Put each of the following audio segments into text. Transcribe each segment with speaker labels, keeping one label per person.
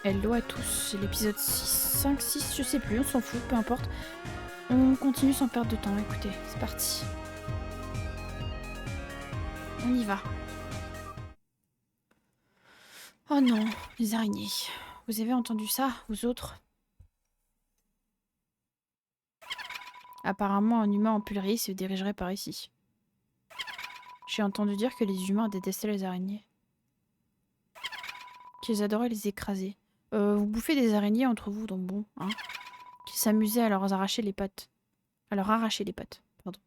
Speaker 1: Hello à tous, c'est l'épisode 6, 5, 6, je sais plus, on s'en fout, peu importe. On continue sans perdre de temps, écoutez, c'est parti. On y va. Oh non, les araignées. Vous avez entendu ça, vous autres? Apparemment, un humain en pullerie se dirigerait par ici. J'ai entendu dire que les humains détestaient les araignées. Qu'ils adoraient les écraser. Vous bouffez des araignées entre vous, donc bon, hein. Qu'ils s'amusaient à leur arracher les pattes. Pardon.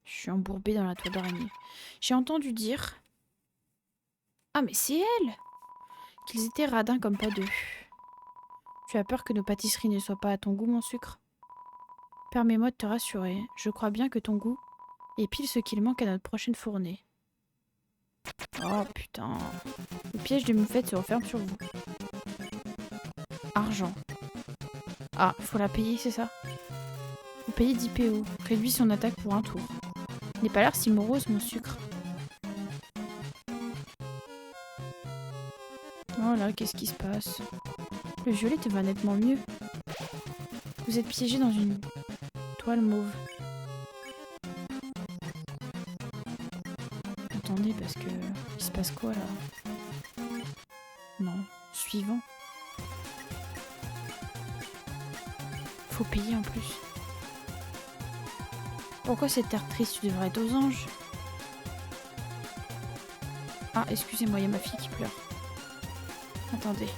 Speaker 1: Je suis embourbée dans la toile d'araignée. J'ai entendu dire... Ah mais c'est elle! Qu'ils étaient radins comme pas deux. Tu as peur que nos pâtisseries ne soient pas à ton goût, mon sucre? Permets-moi de te rassurer, je crois bien que ton goût est pile ce qu'il manque à notre prochaine fournée. Oh putain. Le piège de moufette se referme sur vous. Argent. Ah, faut la payer, c'est ça? Faut payer 10 PO. Réduis son attaque pour un tour. N'est pas l'air si morose, mon sucre. Oh là, qu'est-ce qui se passe? Le violet te va nettement mieux. Vous êtes piégé dans une toile mauve. Attendez, parce que... Il se passe quoi, là? Non. Suivant. Faut payer en plus. Pourquoi cette air triste? Tu devrais être aux anges. Ah, excusez-moi, il y a ma fille qui pleure. Attendez.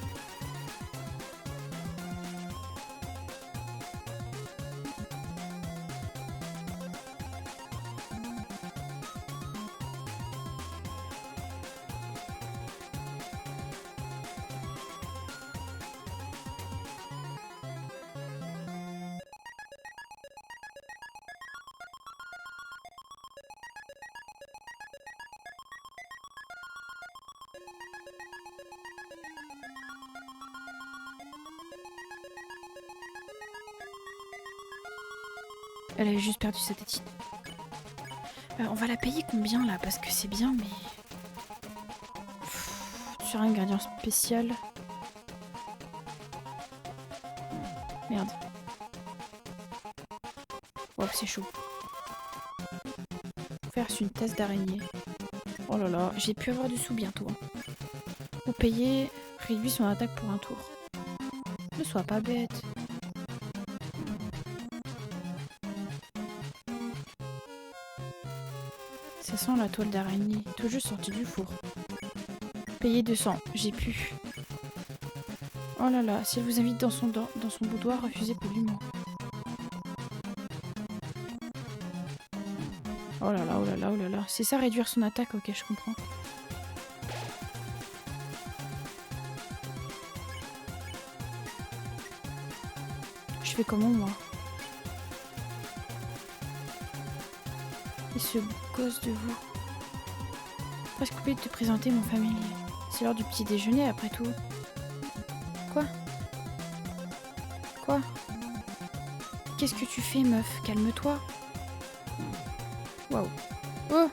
Speaker 1: Elle avait juste perdu sa tétine. On va la payer combien là? Parce que c'est bien, mais... Sur un ingrédient spécial. Merde. Wow, c'est chaud. Faire une tasse d'araignée. Oh là là, j'ai pu avoir du sous bientôt. Vous payez, réduit son attaque pour un tour. Ne sois pas bête. Ça sent la toile d'araignée, tout juste sortie du four. Payez 200, j'ai pu. Oh là là, si elle vous invite dans son boudoir, refusez poliment. Oh là là, oh là là, oh là là. C'est ça, réduire son attaque, ok, je comprends. Je fais comment, moi? Et ce gosse de vous. Presque oublié de te présenter mon familier. C'est l'heure du petit déjeuner, après tout. Quoi? Quoi? Qu'est-ce que tu fais, meuf? Calme-toi. Waouh. Oh!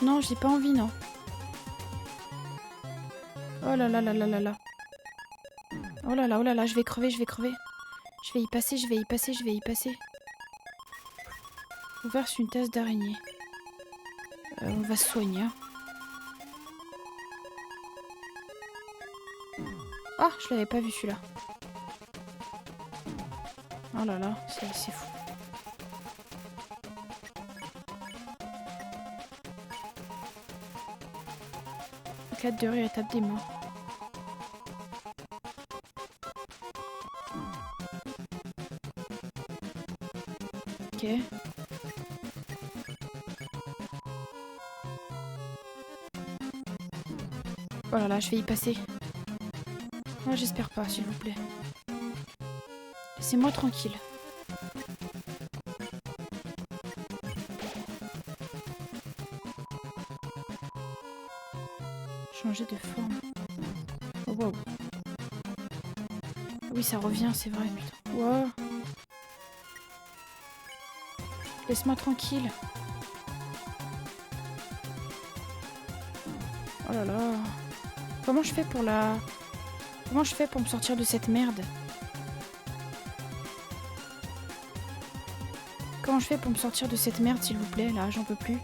Speaker 1: Non, j'ai pas envie, non. Oh là là là là là là. Oh là là, je vais crever, je vais crever. Je vais y passer, je vais y passer, je vais y passer. On verse une tasse d'araignée. On va se soigner. Ah, je l'avais pas vu celui-là. Oh là là, c'est fou. Éclate de rire et tape des mains. Ok. Oh là là, je vais y passer. Oh, j'espère pas, s'il vous plaît. Laissez-moi tranquille. Changer de forme. Oh wow. Oui, ça revient, c'est vrai, putain. Wow. Laisse-moi tranquille. Oh là là. Comment je fais pour la... Comment je fais pour me sortir de cette merde? Comment je fais pour me sortir de cette merde, s'il vous plaît? Là, j'en peux plus.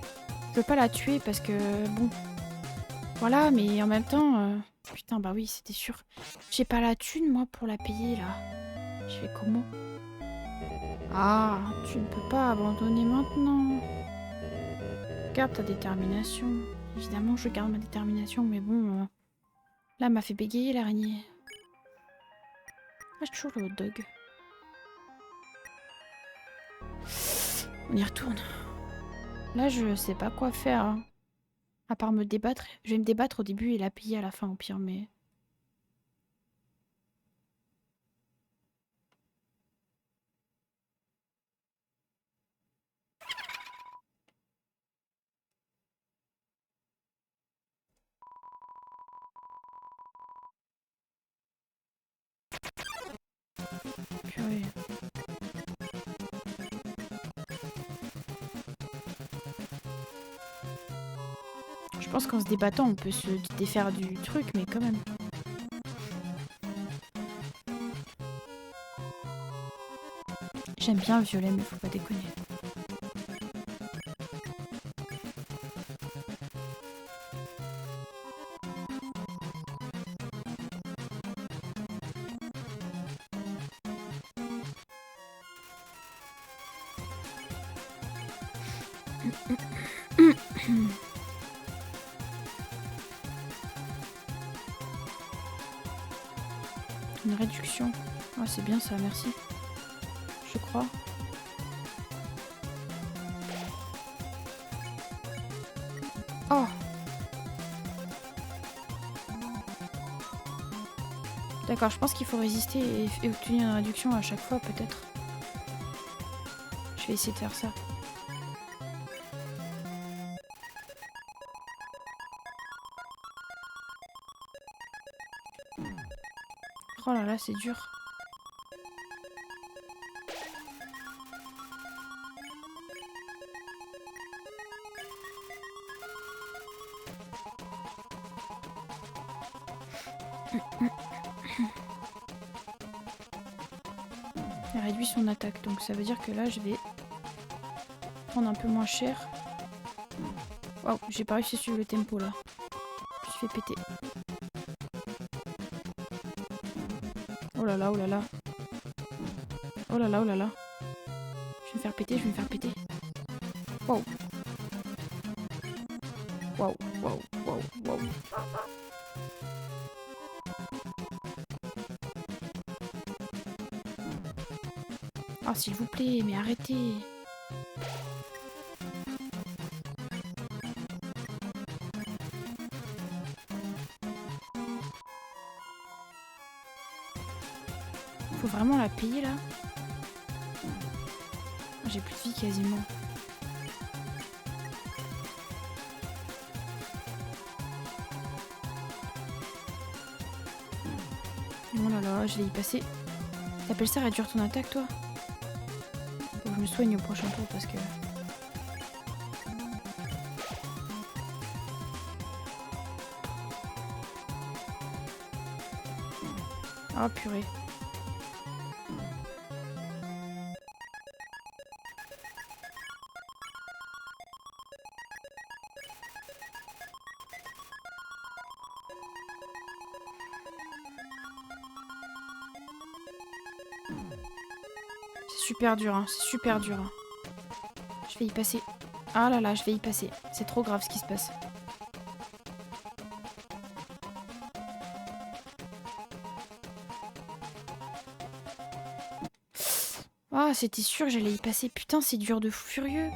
Speaker 1: Je veux pas la tuer parce que... Bon... Voilà, mais en même temps... Putain, bah oui, c'était sûr. J'ai pas la thune, moi, pour la payer, là. Je fais comment? Ah, tu ne peux pas abandonner maintenant. Garde ta détermination. Évidemment, je garde ma détermination, mais bon... Là, elle m'a fait bégayer, l'araignée. Ah, j'ai toujours le hot dog. On y retourne. Là, je sais pas quoi faire, hein. À part me débattre. Je vais me débattre au début et la payer à la fin, au pire, mais... Purée. Je pense qu'en se débattant, on peut se défaire du truc, mais quand même. J'aime bien le violet, mais faut pas déconner. Une réduction. Ah, c'est bien ça, merci. Je crois. Oh! D'accord, je pense qu'il faut résister et obtenir une réduction à chaque fois, peut-être. Je vais essayer de faire ça. Oh là là, c'est dur. Elle réduit son attaque, donc ça veut dire que là, je vais prendre un peu moins cher. Waouh, j'ai pas réussi à suivre le tempo, là. Je me suis fait péter. Oh là là, oh là là. Oh là là, oh là là. Je vais me faire péter, je vais me faire péter. Waouh. Waouh, waouh, waouh, waouh. Ah, s'il vous plaît, mais arrêtez. Faut vraiment la payer, là? J'ai plus de vie, quasiment. Oh là là, je vais y passer. T'appelles ça réduire ton attaque, toi? Faut que je me soigne au prochain tour, parce que... Ah, purée. C'est super dur, hein. C'est super dur, hein. Je vais y passer. Ah là là, je vais y passer. C'est trop grave ce qui se passe. Ah, c'était sûr que j'allais y passer. Putain, c'est dur de fou furieux.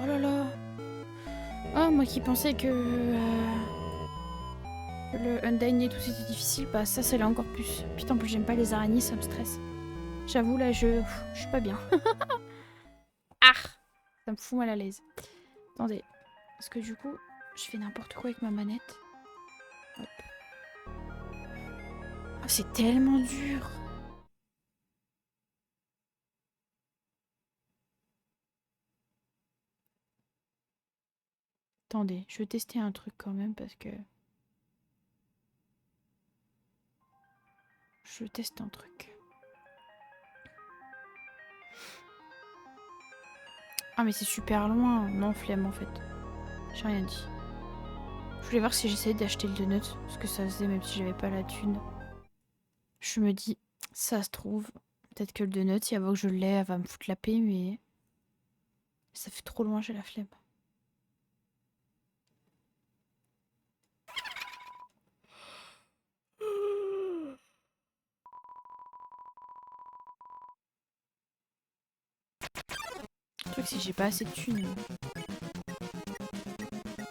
Speaker 1: Oh là là. Ah, moi qui pensais que le Undying et tout c'était difficile, bah ça, c'est là encore plus. Putain, en plus, j'aime pas les araignées, ça me stresse. J'avoue, là, je suis pas bien. Ah, ça me fout mal à l'aise. Attendez. Parce que du coup, je fais n'importe quoi avec ma manette. Hop. Ah, c'est tellement dur. Attendez, je vais tester un truc quand même parce que... Je teste un truc. Ah mais c'est super loin. Non, flemme en fait. J'ai rien dit. Je voulais voir si j'essayais d'acheter le donut. Ce que ça faisait même si j'avais pas la thune. Je me dis, ça se trouve, peut-être que le donut, si avant que je l'ai, elle va me foutre la paix, mais ça fait trop loin, j'ai la flemme. Le truc, c'est que j'ai pas assez de thunes.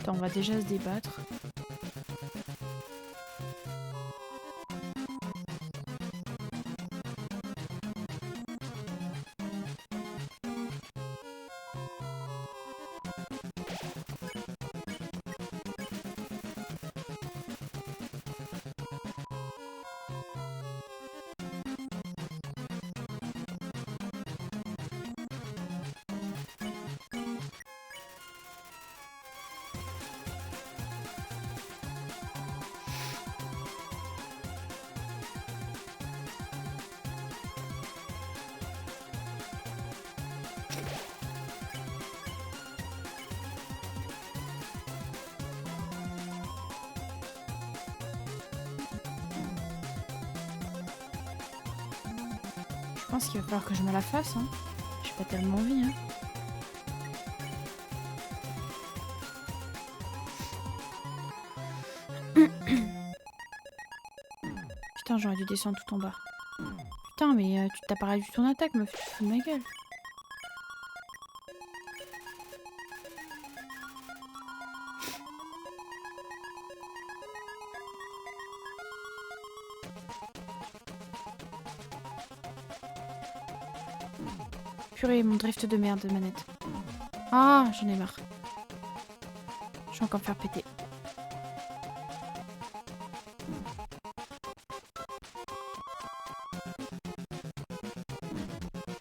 Speaker 1: Attends, on va déjà se débattre. Je pense qu'il va falloir que je me la fasse. Hein. J'ai pas tellement envie. Hein. Putain, j'aurais dû descendre tout en bas. Putain, mais tu t'as pas réduit ton attaque, meuf. Tu te fous de ma gueule. Purée, mon drift de merde de manette. Ah, j'en ai marre. Je vais encore me faire péter.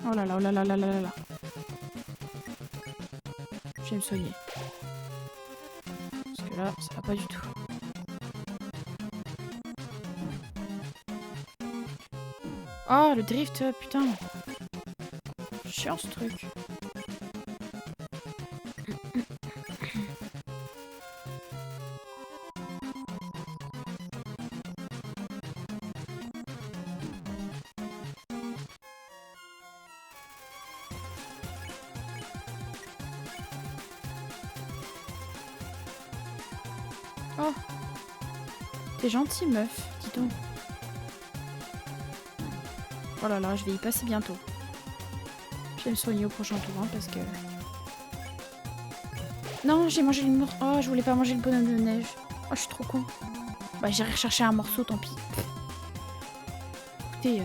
Speaker 1: Oh là là, oh là là là là là là. Je vais me soigner. Parce que là, ça va pas du tout. Oh, le drift, putain. Chiant ce truc. Oh, t'es gentil, meuf, dis donc. Oh là là, je vais y passer bientôt. Je vais me soigner au prochain tour, hein, parce que... Non, j'ai mangé le morceau. Oh, je voulais pas manger le bonhomme de neige. Oh, je suis trop con. Bah, j'irai rechercher un morceau, tant pis. Écoutez,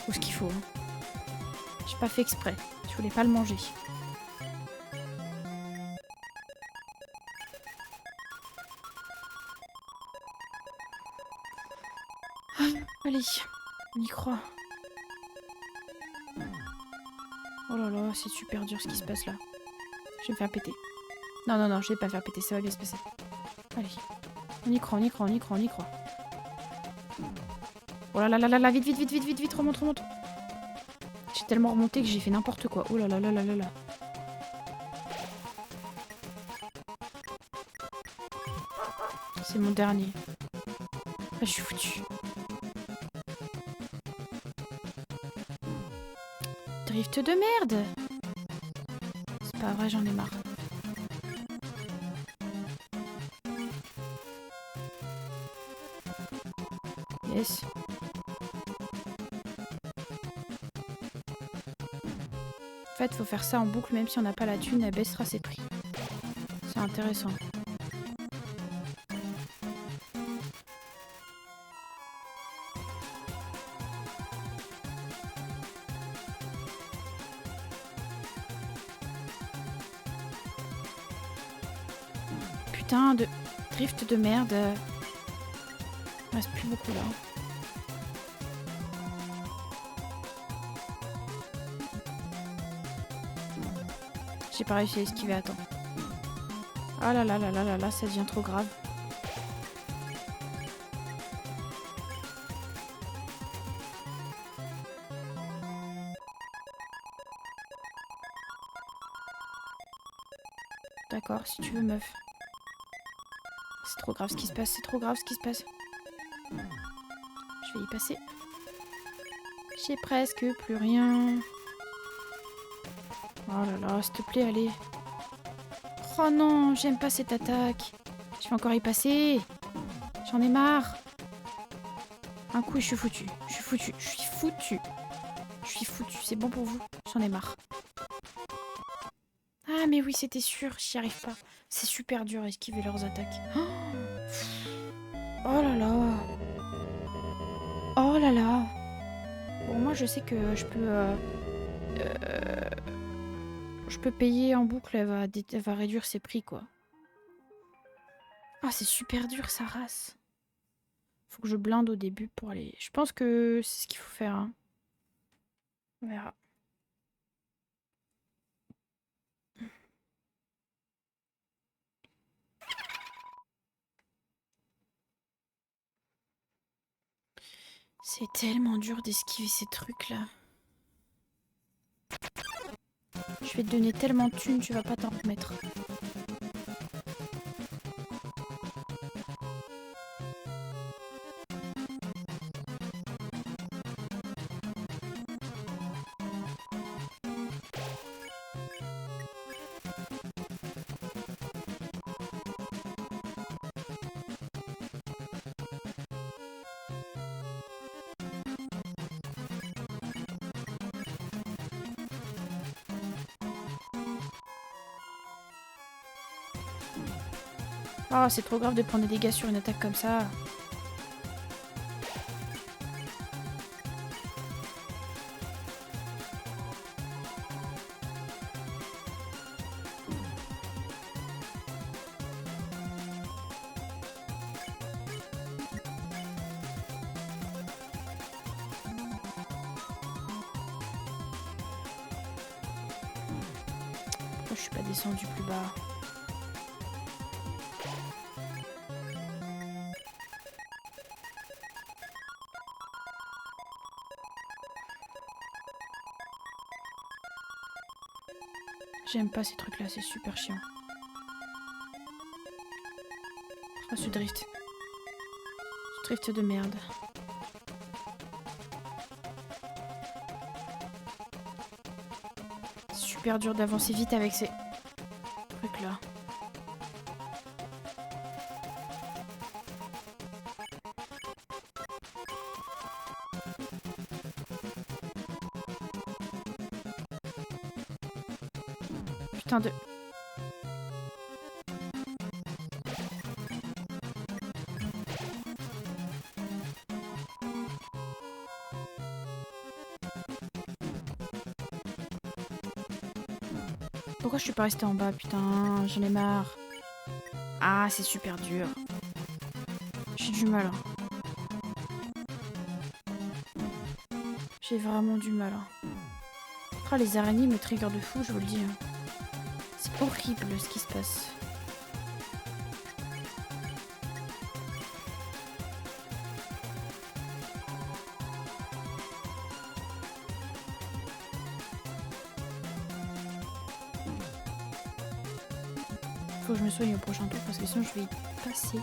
Speaker 1: faut ce qu'il faut. Hein. J'ai pas fait exprès. Je voulais pas le manger. Allez, on y croit. Oh là là, c'est super dur ce qui se passe là. Je vais me faire péter. Non, non, non, je vais pas me faire péter, ça va bien se passer. Allez, on y croit, on y croit, on y croit, on y croit. Oh là là là là là, vite, vite, vite, vite, vite, vite, remonte, remonte. J'ai tellement remonté que j'ai fait n'importe quoi. Oh là là là là là là. C'est mon dernier. Ah, je suis foutue. Drift de merde. C'est pas vrai, j'en ai marre. Yes. En fait, faut faire ça en boucle, même si on n'a pas la thune, elle baissera ses prix. C'est intéressant. Putain de drift de merde. Il reste plus beaucoup là. J'ai pas réussi à esquiver à temps. Ah là là là là là là, ça devient trop grave. D'accord, si tu veux, meuf. C'est trop grave ce qui se passe, c'est trop grave ce qui se passe. Je vais y passer. J'ai presque plus rien. Oh là là, s'il te plaît, allez. Oh non, j'aime pas cette attaque. Je vais encore y passer. J'en ai marre. Un coup et je suis foutue. Je suis foutue. Je suis foutue. Je suis foutue. C'est bon pour vous? J'en ai marre. Ah mais oui, c'était sûr. J'y arrive pas. C'est super dur à esquiver leurs attaques. Oh là là. Oh là là. Bon, moi je sais que je peux payer en boucle. Elle va réduire ses prix, quoi. Ah, c'est super dur, sa race. Faut que je blinde au début pour aller... Je pense que c'est ce qu'il faut faire, hein. On verra. C'est tellement dur d'esquiver ces trucs-là. Je vais te donner tellement de thunes, tu vas pas t'en remettre. Oh, c'est trop grave de prendre des dégâts sur une attaque comme ça. Pourquoi je suis pas descendue plus bas? J'aime pas ces trucs-là, c'est super chiant. Oh, ce drift. Ce drift de merde. Super dur d'avancer vite avec ces trucs-là. Putain de... Pourquoi je suis pas restée en bas? Putain, j'en ai marre. Ah, c'est super dur. J'ai du mal, hein. J'ai vraiment du mal, hein. Ah, les araignées me trigger de fou, je vous le dis, hein. C'est horrible ce qui se passe. Faut que je me soigne au prochain tour parce que sinon je vais y passer.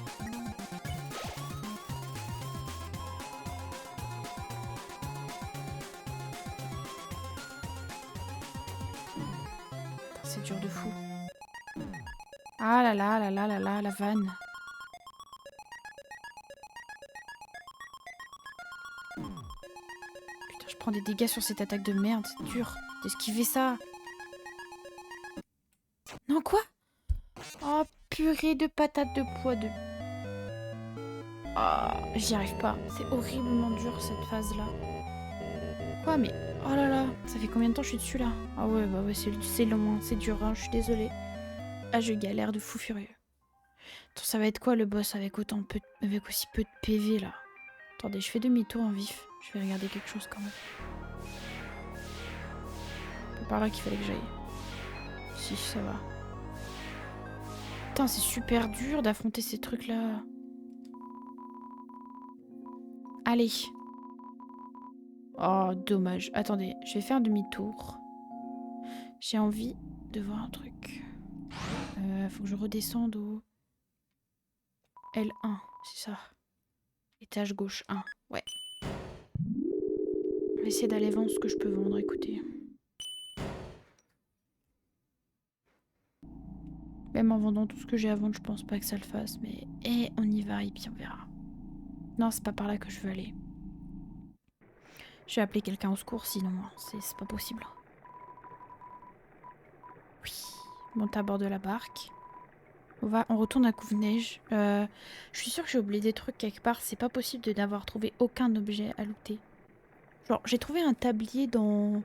Speaker 1: C'est dur de fou. Ah là là là là là là, la vanne. Putain, je prends des dégâts sur cette attaque de merde, c'est dur d'esquiver ça. Non, quoi? Oh, purée de patates de poids de... Ah, j'y arrive pas. C'est horriblement dur cette phase-là. Quoi, mais... Oh là là, ça fait combien de temps que je suis dessus là? Ah ouais, bah ouais, c'est long, hein, c'est dur, hein, je suis désolée. Ah, je galère de fou furieux. Attends, ça va être quoi le boss avec avec aussi peu de PV là? Attendez, je fais demi-tour en vif. Je vais regarder quelque chose quand même. C'est par là qu'il fallait que j'aille. Si, ça va. Putain, c'est super dur d'affronter ces trucs-là. Allez. Oh, dommage. Attendez, je vais faire demi-tour. J'ai envie de voir un truc. Faut que je redescende au L1, c'est ça. Étage gauche 1, ouais. Je vais essayer d'aller vendre ce que je peux vendre, écoutez. Même en vendant tout ce que j'ai à vendre, je pense pas que ça le fasse, mais on y va et puis on verra. Non, c'est pas par là que je veux aller. Je vais appeler quelqu'un au secours, sinon c'est pas possible. Oui, monte à bord de la barque. On retourne à Couve-Neige. Je suis sûre que j'ai oublié des trucs quelque part. C'est pas possible de n'avoir trouvé aucun objet à looter. Genre, j'ai trouvé un tablier dans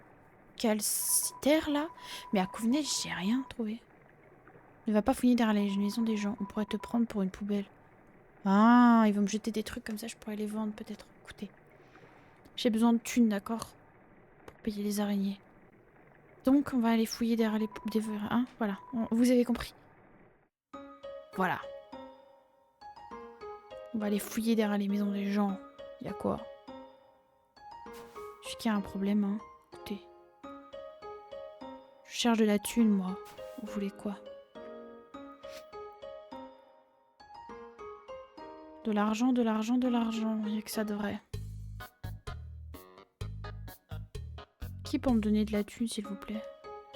Speaker 1: Calciter, là. Mais à Couve-Neige, j'ai rien trouvé. Ne va pas fouiller derrière les maisons des gens. On pourrait te prendre pour une poubelle. Ah, ils vont me jeter des trucs comme ça. Je pourrais les vendre, peut-être. Écoutez. J'ai besoin de thunes, d'accord? Pour payer les araignées. Donc, on va aller fouiller derrière les... Hein, voilà. Vous avez compris. Voilà. On va aller fouiller derrière les maisons des gens. Il y a quoi? Je sais qu'il y a un problème, hein. Écoutez. Je cherche de la thune, moi. Vous voulez quoi? De l'argent, de l'argent, de l'argent. Il n'y a que ça de vrai. Qui peut me donner de la thune, s'il vous plaît?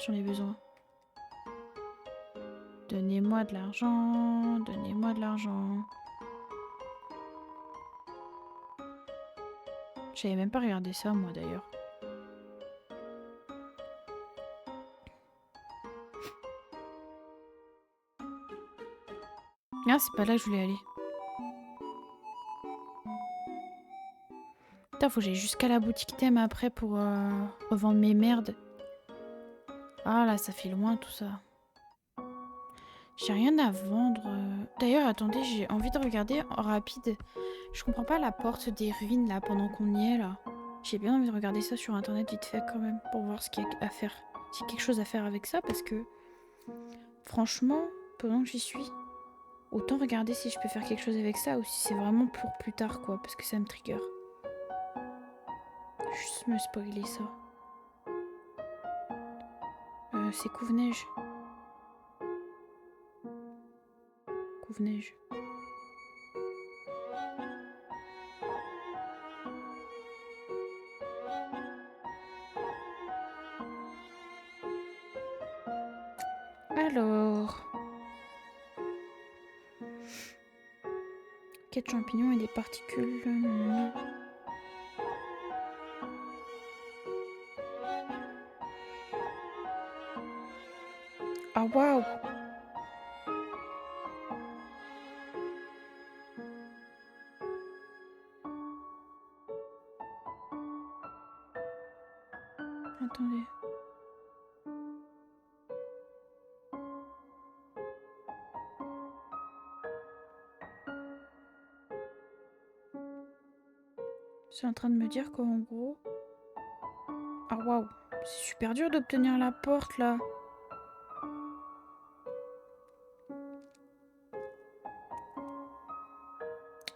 Speaker 1: J'en ai besoin. Donnez-moi de l'argent. Donnez-moi de l'argent. J'avais même pas regardé ça, moi, d'ailleurs. Ah, c'est pas là que je voulais aller. Putain, faut que j'aille jusqu'à la boutique thème après pour revendre mes merdes. Ah là, ça fait loin tout ça. J'ai rien à vendre. D'ailleurs, attendez, j'ai envie de regarder en rapide. Je comprends pas la porte des ruines là pendant qu'on y est là. J'ai bien envie de regarder ça sur internet vite fait quand même pour voir ce qu'il y a à faire. S'il y a quelque chose à faire avec ça parce que franchement, pendant que j'y suis, autant regarder si je peux faire quelque chose avec ça ou si c'est vraiment pour plus tard quoi parce que ça me trigger. Juste me spoiler ça. C'est Couve-Neige. Couve-Neige. Alors... Quête champignons et des particules... Ah waouh! Attendez. C'est en train de me dire qu'en gros... Ah waouh! C'est super dur d'obtenir la porte là.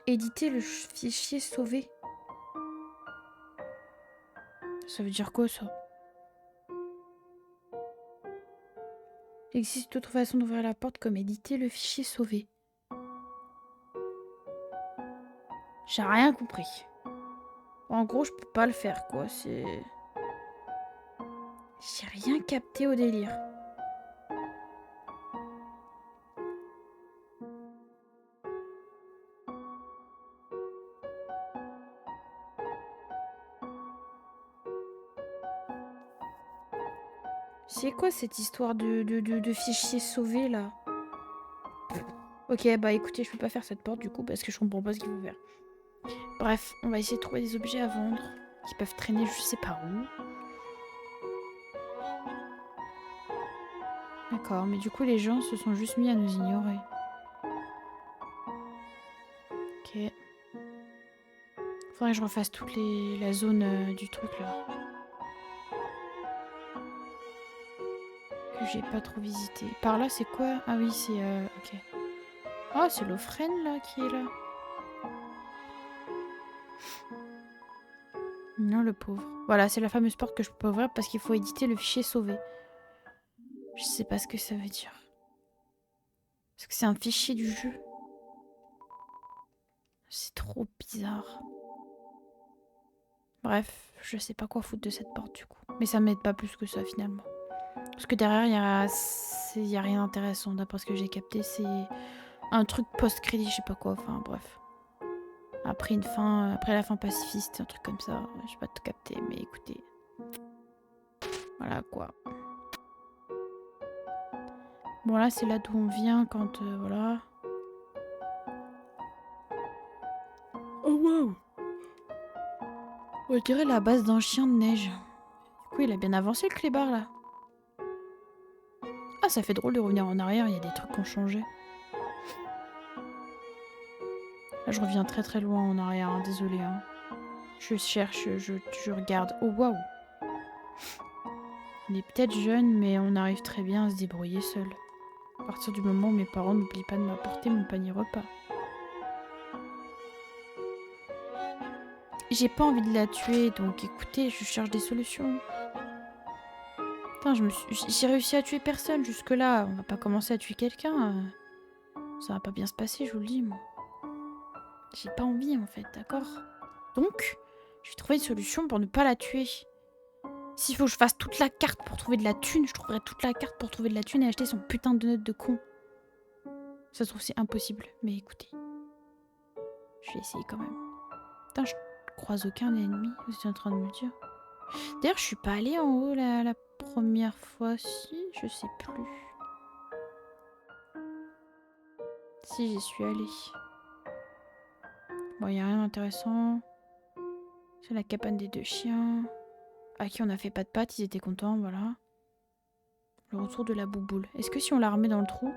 Speaker 1: Éditer le fichier sauvé. Ça veut dire quoi ça? Il existe d'autres façons d'ouvrir la porte comme éditer le fichier sauvé. J'ai rien compris. En gros, je peux pas le faire quoi, c'est... J'ai rien capté au délire. C'est quoi cette histoire de fichier sauvé là? Ok, bah écoutez, je peux pas faire cette porte du coup parce que je comprends pas ce qu'il faut faire. Bref, on va essayer de trouver des objets à vendre qui peuvent traîner je sais pas où. D'accord, mais du coup les gens se sont juste mis à nous ignorer. Ok. Faudrait que je refasse toute la zone du truc là. Que j'ai pas trop visité. Par là c'est quoi? Ah oui c'est... ok. Oh c'est l'Ofren là qui est là. Non le pauvre. Voilà c'est la fameuse porte que je peux pas ouvrir parce qu'il faut éditer le fichier sauvé. Je sais pas ce que ça veut dire. Parce que c'est un fichier du jeu. C'est trop bizarre. Bref, je sais pas quoi foutre de cette porte du coup. Mais ça m'aide pas plus que ça finalement. Parce que derrière, il y a rien d'intéressant. D'après ce que j'ai capté, c'est un truc post-crédit, je sais pas quoi. Enfin bref. Après la fin pacifiste, un truc comme ça. J'ai pas tout capté, mais écoutez. Voilà quoi. Bon là, c'est là d'où on vient quand voilà. Oh wow. On dirait la base d'un chien de neige. Du coup, il a bien avancé le clébard là. Ah, ça fait drôle de revenir en arrière, il y a des trucs qui ont changé. Là, je reviens très très loin en arrière, hein, désolé. Hein. Je cherche, je regarde. Oh waouh. On est peut-être jeune, mais on arrive très bien à se débrouiller seul. À partir du moment où mes parents n'oublient pas de m'apporter mon panier repas. J'ai pas envie de la tuer, donc écoutez, je cherche des solutions. Putain, j'ai réussi à tuer personne jusque-là. On va pas commencer à tuer quelqu'un. Ça va pas bien se passer, je vous le dis, moi. J'ai pas envie, en fait, d'accord? Donc, je vais trouver une solution pour ne pas la tuer. S'il faut que je fasse toute la carte pour trouver de la thune, je trouverai toute la carte pour trouver de la thune et acheter son putain de note de con. Ça se trouve, c'est impossible. Mais écoutez, je vais essayer quand même. Putain, je croise aucun ennemi, vous êtes en train de me dire. D'ailleurs, je suis pas allée en haut la première fois, si, je sais plus. Si, j'y suis allée. Bon, y a rien d'intéressant. C'est la cabane des deux chiens. À qui on a fait pas de pattes, ils étaient contents, voilà. Le retour de la bouboule. Est-ce que si on la remet dans le trou,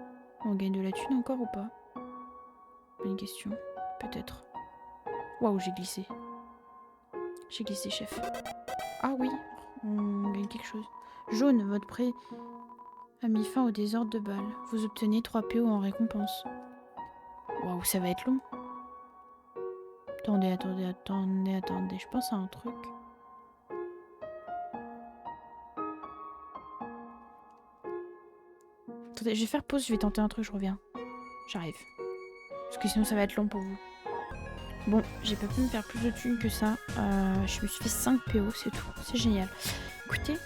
Speaker 1: on gagne de la thune encore ou pas? Bonne question. Peut-être. Waouh, j'ai glissé. J'ai glissé, chef. Ah oui, on gagne quelque chose. Jaune, votre prêt a mis fin au désordre de balles. Vous obtenez 3 PO en récompense. Waouh, ça va être long. Attendez. Je pense à un truc. Attendez, je vais faire pause, je vais tenter un truc, je reviens. J'arrive. Parce que sinon ça va être long pour vous. Bon, j'ai pas pu me faire plus de thunes que ça. Je me suis fait 5 PO, c'est tout. C'est génial. Écoutez,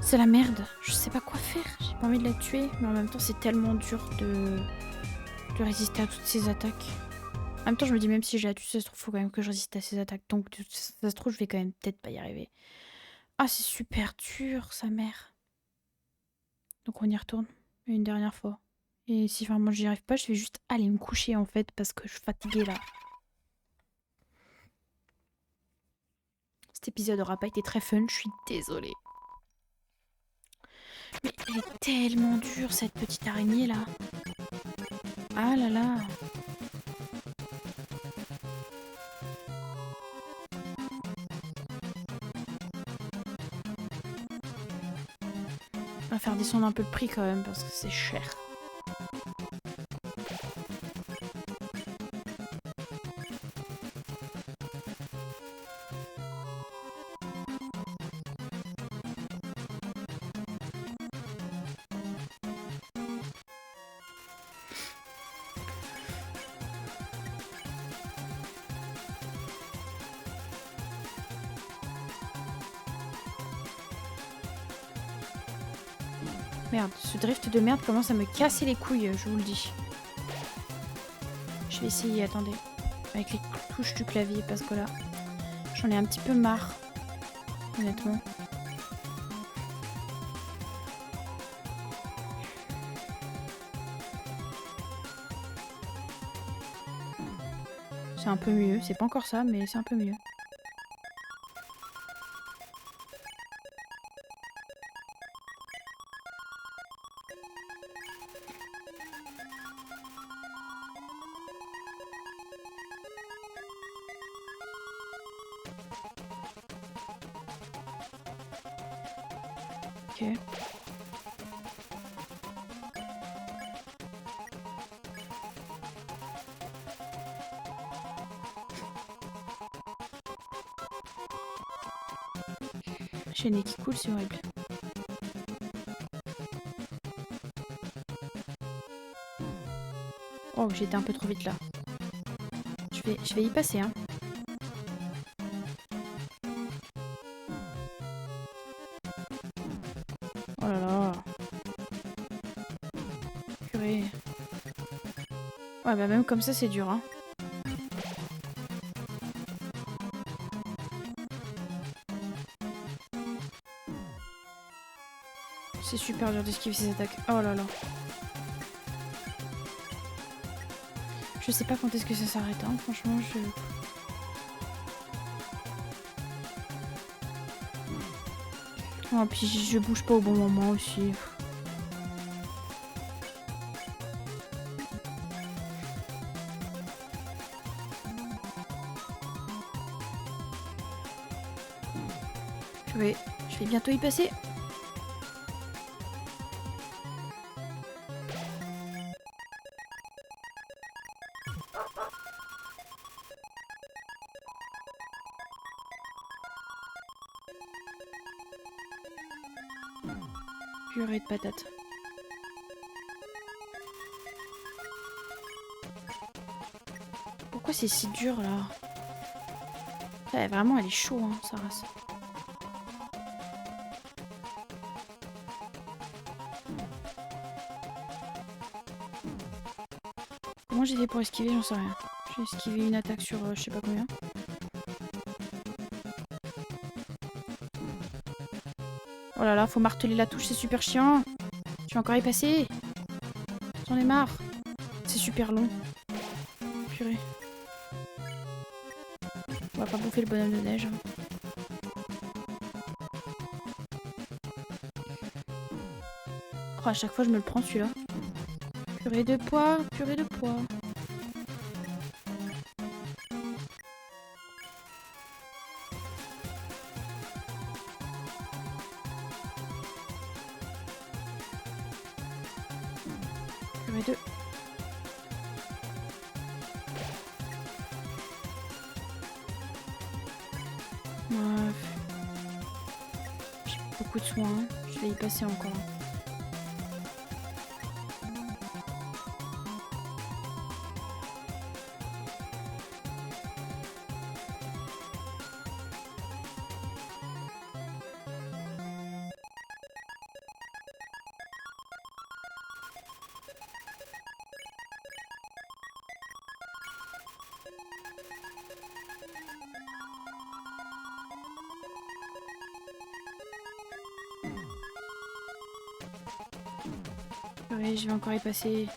Speaker 1: c'est la merde. Je sais pas quoi faire. J'ai pas envie de la tuer, mais en même temps c'est tellement dur de résister à toutes ces attaques. En même temps, je me dis même si je la tue, ça se trouve, faut quand même que je résiste à ces attaques. Donc ça se trouve, je vais quand même peut-être pas y arriver. Ah, c'est super dur, sa mère. Donc on y retourne une dernière fois. Et si vraiment j'y arrive pas, je vais juste aller me coucher en fait parce que je suis fatiguée là. Cet épisode aura pas été très fun, je suis désolée. Mais elle est tellement dure cette petite araignée là. Ah là là. On va faire descendre un peu le prix quand même parce que c'est cher. Merde, ce drift de merde commence à me casser les couilles, je vous le dis. Je vais essayer, attendez. Avec les touches du clavier parce que là, j'en ai un petit peu marre. Honnêtement. C'est un peu mieux, c'est pas encore ça, mais c'est un peu mieux. Ok. J'ai le nez qui coule, c'est horrible. j'ai été un peu trop vite là. Je vais y passer, hein. Oh là là. Purée. Ouais, bah même comme ça, c'est dur, hein. C'est super dur d'esquiver ces attaques. Oh là là. Je sais pas quand est-ce que ça s'arrête, hein. Franchement, je... Oh, puis je bouge pas au bon moment aussi. Je vais bientôt y passer. Purée de patates. Pourquoi c'est si dur là? Ouais, vraiment, elle est chaude, hein, sa race. Comment j'ai fait pour esquiver? J'en sais rien. J'ai esquivé une attaque sur je sais pas combien. Oh là là, faut marteler la touche, c'est super chiant. Tu vas encore y passer? J'en ai marre. C'est super long. Purée. On va pas bouffer le bonhomme de neige. Oh, à chaque fois, je me le prends celui-là. Purée de pois, purée de pois. Purée de... Ouais. J'ai beaucoup de soins. Je vais y passer encore. Purée, je vais encore y passer.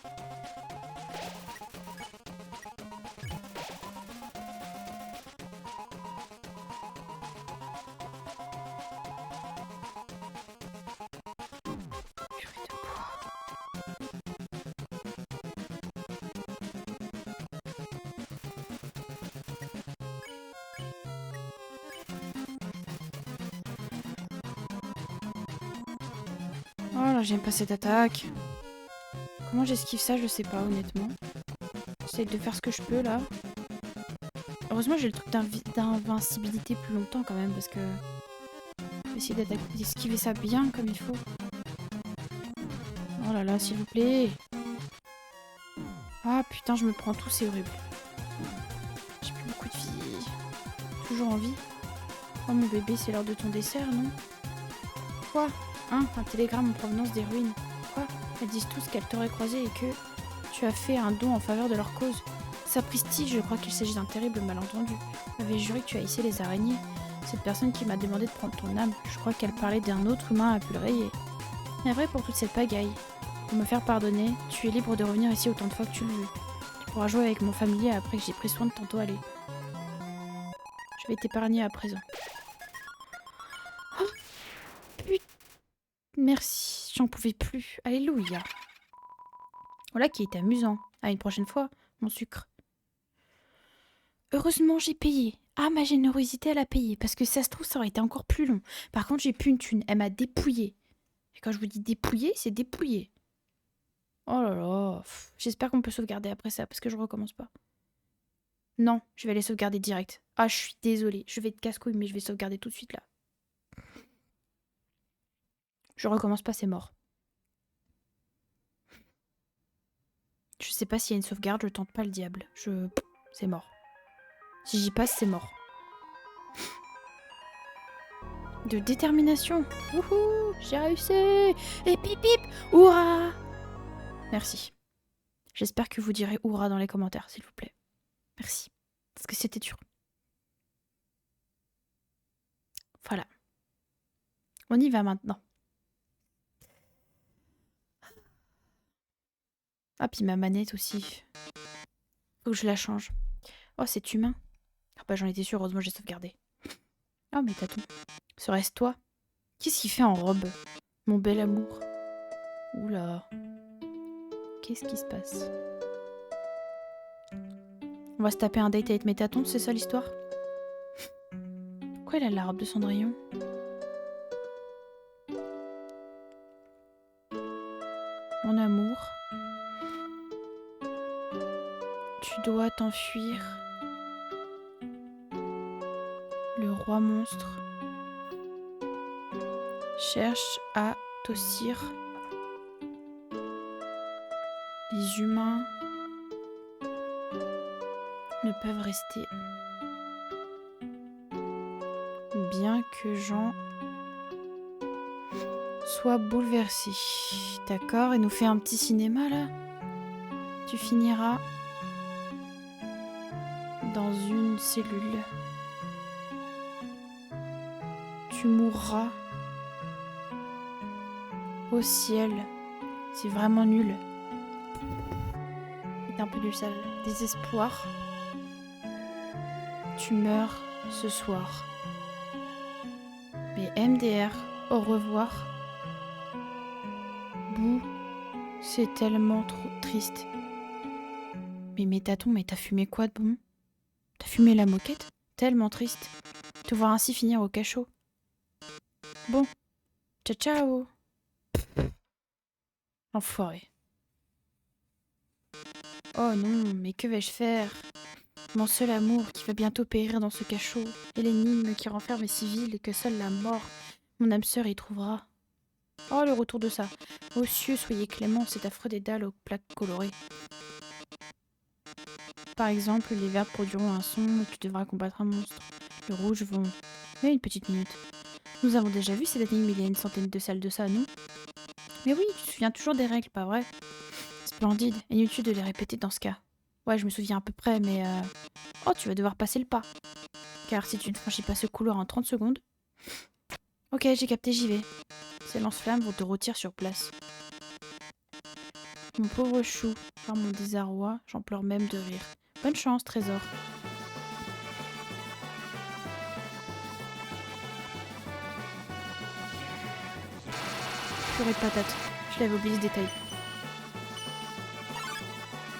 Speaker 1: Purée de pois. Oh là, j'aime pas cette attaque. Comment j'esquive ça, je sais pas, honnêtement. J'essaie de faire ce que je peux, là. Heureusement, j'ai le truc d'invincibilité plus longtemps, quand même, parce que... Je vais essayer d'esquiver ça bien, comme il faut. Oh là là, s'il vous plaît. Ah, putain, je me prends tout, c'est horrible. J'ai plus beaucoup de vie. Toujours en vie. Oh, mon bébé, c'est l'heure de ton dessert, non? Quoi? Hein? Un télégramme en provenance des ruines. Quoi? Elles disent tous qu'elles t'auraient croisé et que tu as fait un don en faveur de leur cause. Sapristi, je crois qu'il s'agit d'un terrible malentendu. J'avais juré que tu haïssais les araignées. Cette personne qui m'a demandé de prendre ton âme, je crois qu'elle parlait d'un autre humain a pu le rayer. Mais vrai pour toute cette pagaille. Pour me faire pardonner, tu es libre de revenir ici autant de fois que tu le veux. Tu pourras jouer avec mon familier après que j'ai pris soin de tantôt aller. Je vais t'épargner à présent. Oh, putain. Merci, j'en pouvais plus. Alléluia. Voilà qui est amusant. À une prochaine fois, mon sucre. Heureusement, j'ai payé. Ah, ma générosité, elle a payé. Parce que ça se trouve, ça aurait été encore plus long. Par contre, j'ai plus une thune. Elle m'a dépouillé. Et quand je vous dis dépouillé, c'est dépouillé. Oh là là. J'espère qu'on peut sauvegarder après ça, parce que je recommence pas. Non, je vais aller sauvegarder direct. Ah, je suis désolée. Je vais être casse-couille, mais je vais sauvegarder tout de suite là. Je recommence pas, c'est mort. Je sais pas s'il y a une sauvegarde, je tente pas le diable. C'est mort. Si j'y passe, c'est mort. De détermination. Wouhou, j'ai réussi. Et pip pip, hurrah. Merci. J'espère que vous direz hurrah dans les commentaires, s'il vous plaît. Merci. Parce que c'était dur. Voilà. On y va maintenant. Ah, puis ma manette aussi. Faut que je la change. Oh, c'est humain. Ah bah j'en étais sûre, heureusement j'ai sauvegardé. Oh, mais Taton. Serait-ce toi? Qu'est-ce qu'il fait en robe? Mon bel amour. Oula. Qu'est-ce qui se passe? On va se taper un date avec mes tatons, c'est ça l'histoire? Pourquoi elle a la robe de Cendrillon? Mon amour. Tu dois t'enfuir. Le roi monstre cherche à t'ossir. Les humains ne peuvent rester. Bien que Jean soit bouleversé. D'accord, il nous fait un petit cinéma là. Tu finiras dans une cellule. Tu mourras au ciel. C'est vraiment nul. C'est un peu nul ça. Désespoir. Tu meurs ce soir. Mais MDR, au revoir. Bouh, c'est tellement trop triste. Mais Taton, mais t'as fumé quoi de bon? T'as fumé la moquette? Tellement triste. Te voir ainsi finir au cachot. Bon, ciao ciao. Enfoiré. Oh non, mais que vais-je faire? Mon seul amour qui va bientôt périr dans ce cachot, et l'énigme qui renferme les civils et que seule la mort, mon âme sœur, y trouvera. Oh, le retour de ça. Ô cieux, soyez cléments, cet affreux dédale aux plaques colorées. Par exemple, les verbes produiront un son et tu devras combattre un monstre. Le rouge vont... Mais une petite minute. Nous avons déjà vu cette énigme il y a une centaine de salles de ça, non? Mais oui, tu te souviens toujours des règles, pas vrai? Splendide, inutile de les répéter dans ce cas. Ouais, je me souviens à peu près, mais... Oh, tu vas devoir passer le pas. Car si tu ne franchis pas ce couloir en 30 secondes... Ok, j'ai capté, j'y vais. Ces lance-flammes vont te rôtir sur place. Mon pauvre chou, par mon désarroi, j'en pleure même de rire. Bonne chance, trésor. Purée de patate. Je l'avais oublié ce détail.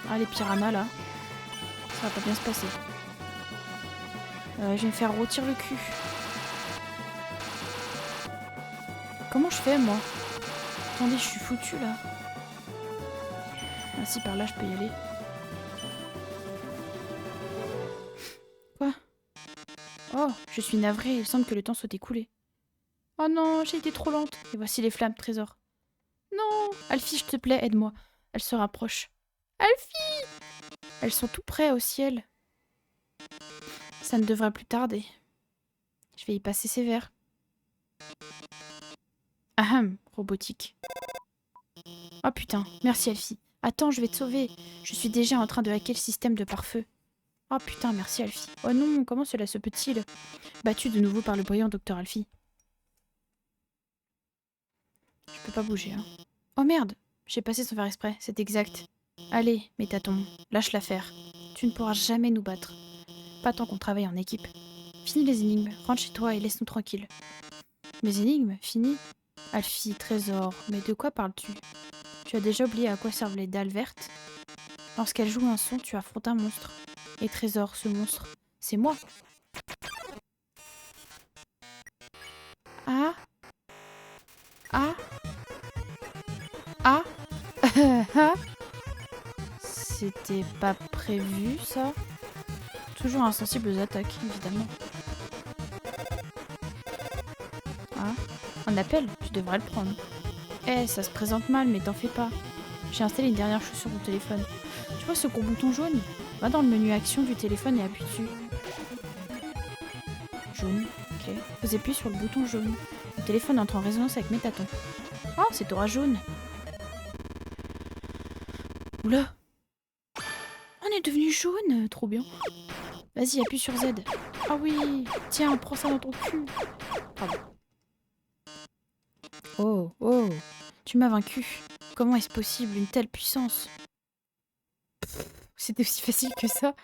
Speaker 1: Ah, les piranhas, là. Ça va pas bien se passer. Je vais me faire rôtir le cul. Comment je fais, moi? Attendez, je suis foutue, là. Ah si, par là, je peux y aller. Quoi? Oh, je suis navrée, il semble que le temps soit écoulé. Oh non, j'ai été trop lente. Et voici les flammes, trésor. Non, Alfie, je te plaît, aide-moi. Elle se rapproche. Alfie! Elles sont tout près au ciel. Ça ne devrait plus tarder. Je vais y passer sévère. Ahem, robotique. Oh putain, merci Alfie. Attends, je vais te sauver. Je suis déjà en train de hacker le système de pare-feu. Oh putain, merci Alfie. Oh non, comment cela se peut-il? Battu de nouveau par le brillant docteur Alfie. Je peux pas bouger, hein. Oh merde, j'ai passé sans faire exprès, c'est exact. Allez, mes tatons, lâche l'affaire. Tu ne pourras jamais nous battre. Pas tant qu'on travaille en équipe. Finis les énigmes, rentre chez toi et laisse-nous tranquilles. Mes énigmes? Fini? Alfie, trésor, mais de quoi parles-tu? Tu as déjà oublié à quoi servent les dalles vertes? Lorsqu'elle joue un son, tu affrontes un monstre. Et trésor, ce monstre, c'est moi. Ah? Ah? Ah? Ah? C'était pas prévu, ça? Toujours insensible aux attaques, évidemment. Ah? Un appel? Tu devrais le prendre. Eh, ça se présente mal, mais t'en fais pas. J'ai installé une dernière chose sur ton téléphone. Tu vois ce gros bouton jaune? Va dans le menu action du téléphone et appuie dessus. Jaune, ok. Vous appuyez sur le bouton jaune. Le téléphone entre en résonance avec mes tâtons. Oh, c'est Dora jaune. Oula. On est devenu jaune. Trop bien. Vas-y, appuie sur Z. Ah oui. Tiens, prends ça dans ton cul. Pardon. Oh, oh. Tu m'as vaincu. Comment est-ce possible une telle puissance? C'était aussi facile que ça.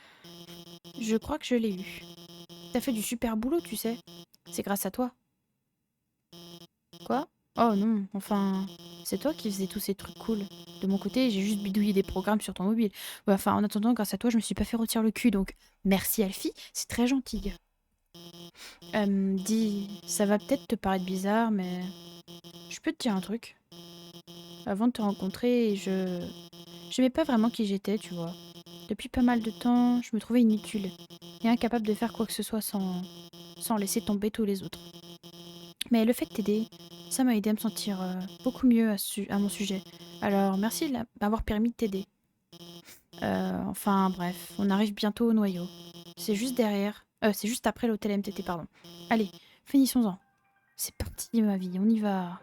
Speaker 1: Je crois que je l'ai eu. T'as fait du super boulot, tu sais. C'est grâce à toi. Quoi? Oh non, enfin... C'est toi qui faisais tous ces trucs cool. De mon côté, j'ai juste bidouillé des programmes sur ton mobile. Ouais, enfin, en attendant, grâce à toi, je me suis pas fait rôtir le cul, donc... Merci Alfie, c'est très gentil. Dis, ça va peut-être te paraître bizarre, mais... Je peux te dire un truc. Avant de te rencontrer, j'aimais pas vraiment qui j'étais, tu vois. Depuis pas mal de temps, je me trouvais inutile. Et incapable de faire quoi que ce soit sans laisser tomber tous les autres. Mais le fait de t'aider, ça m'a aidé à me sentir beaucoup mieux à mon sujet. Alors merci de m'avoir permis de t'aider. Enfin bref, on arrive bientôt au noyau. C'est juste derrière. C'est juste après l'hôtel MTT, pardon. Allez, finissons-en. C'est parti ma vie, on y va.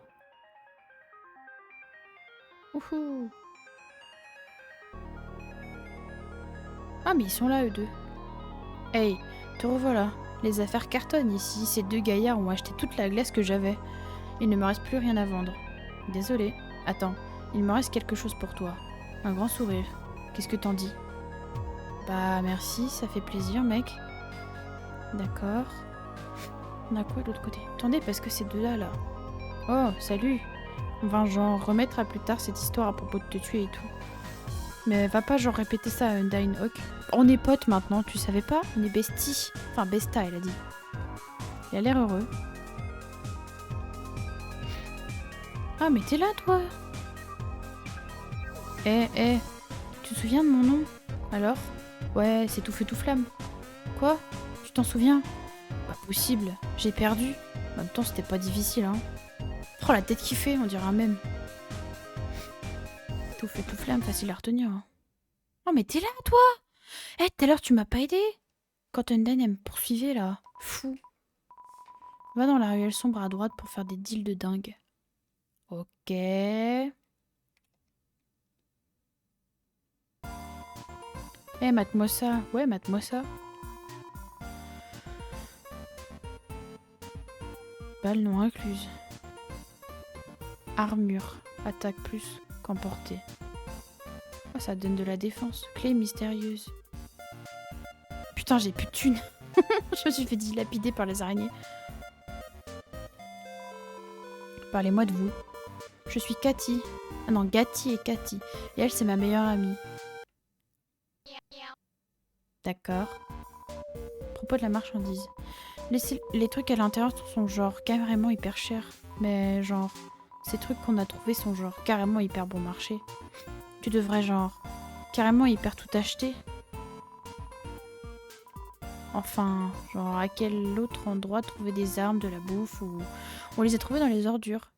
Speaker 1: Wouhou. Ah mais ils sont là eux deux. Hey, te revoilà. Les affaires cartonnent ici. Ces deux gaillards ont acheté toute la glace que j'avais. Il ne me reste plus rien à vendre. Désolée. Attends, il me reste quelque chose pour toi. Un grand sourire. Qu'est-ce que t'en dis? Bah merci, ça fait plaisir mec. D'accord. On a quoi de l'autre côté? Attendez, parce que ces deux-là, là. Oh, salut. On va genre remettre à plus tard cette histoire à propos de te tuer et tout. Mais va pas genre répéter ça à Undyne Hawk. On est potes maintenant, tu savais pas? On est besties. Enfin, besta, elle a dit. Il a l'air heureux. Ah, mais t'es là, toi? Tu te souviens de mon nom? Alors? Ouais, c'est tout feu tout flamme. Quoi? Tu t'en souviens? Pas possible, j'ai perdu. En même temps, c'était pas difficile, hein. Oh, la tête qui fait, on dirait un mème. Tout feu tout flamme, facile à retenir. Hein. Oh, mais t'es là, toi? Tout à l'heure, tu m'as pas aidé? Quand Undyne, elle me poursuivait, là. Fou. Va dans la ruelle sombre à droite pour faire des deals de dingue. Ok. Mate-moi ça. Ouais, mate-moi ça. Balle non incluse. Armure. Attaque plus qu'emportée. Oh, ça donne de la défense. Clé mystérieuse. Putain, j'ai plus de thunes. Je me suis fait dilapider par les araignées. Parlez-moi de vous. Je suis Cathy. Ah non, Gatti et Cathy. Et elle, c'est ma meilleure amie. D'accord. À propos de la marchandise. Les trucs à l'intérieur sont genre carrément hyper chers. Mais genre, ces trucs qu'on a trouvés sont genre carrément hyper bon marché. Tu devrais genre carrément hyper tout acheter. Enfin, genre à quel autre endroit trouver des armes, de la bouffe ou... On les a trouvés dans les ordures.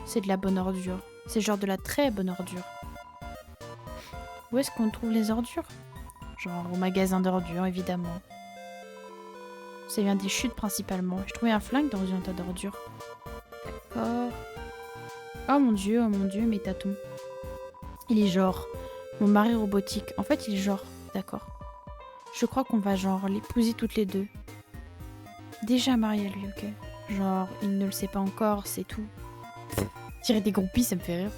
Speaker 1: C'est de la bonne ordure. C'est genre de la très bonne ordure. Où est-ce qu'on trouve les ordures? Genre au magasin d'ordures, évidemment. Ça vient des chutes principalement. J'ai trouvé un flingue dans un tas d'ordures. D'accord. Oh mon dieu, mes tâtons. Il est genre... Mon mari robotique. En fait, il est genre... D'accord. Je crois qu'on va genre l'épouser toutes les deux. Déjà marié lui, ok. Genre, il ne le sait pas encore, c'est tout. Tirer des groupies, ça me fait rire.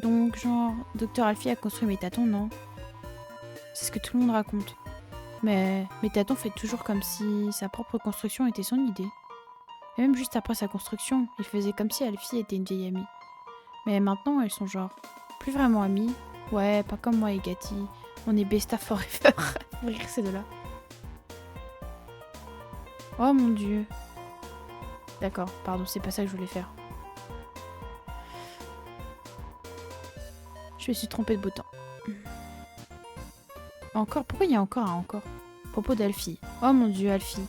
Speaker 1: Donc, genre, Dr Alfie a construit mes tâtons, non? C'est ce que tout le monde raconte. Mais mes tâtons fait toujours comme si sa propre construction était son idée. Et même juste après sa construction, il faisait comme si Alfie était une vieille amie. Mais maintenant, elles sont genre plus vraiment amies. Ouais, pas comme moi et Gatti. On est besta forever. Faut rire ces deux-là. Oh mon dieu. D'accord, pardon, c'est pas ça que je voulais faire. Je me suis trompée de beau temps. Encore? Pourquoi il y a encore un encore? À propos d'Alfie. Oh mon dieu, Alfie.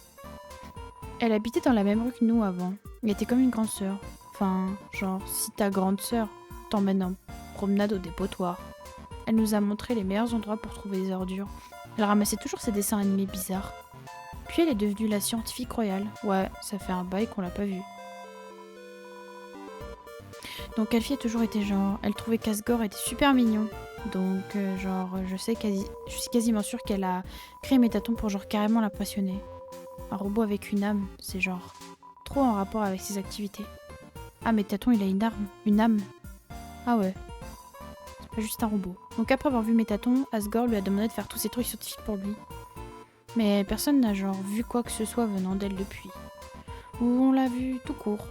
Speaker 1: Elle habitait dans la même rue que nous avant. Elle était comme une grande sœur. Enfin, genre, si ta grande sœur t'emmène en promenades au dépotoir. Elle nous a montré les meilleurs endroits pour trouver des ordures. Elle ramassait toujours ses dessins animés bizarres. Puis elle est devenue la scientifique royale. Ouais, ça fait un bail qu'on l'a pas vue. Donc Elfie a toujours été genre... Elle trouvait qu'Asgore était super mignon. Donc je suis quasiment sûre qu'elle a créé Métaton pour genre carrément l'impressionner. Un robot avec une âme, c'est genre trop en rapport avec ses activités. Ah, Métaton, il a une âme. Ah ouais. C'est pas juste un robot. Donc après avoir vu Métaton, Asgore lui a demandé de faire tous ces trucs scientifiques pour lui. Mais personne n'a genre vu quoi que ce soit venant d'elle depuis. Ou on l'a vu tout court.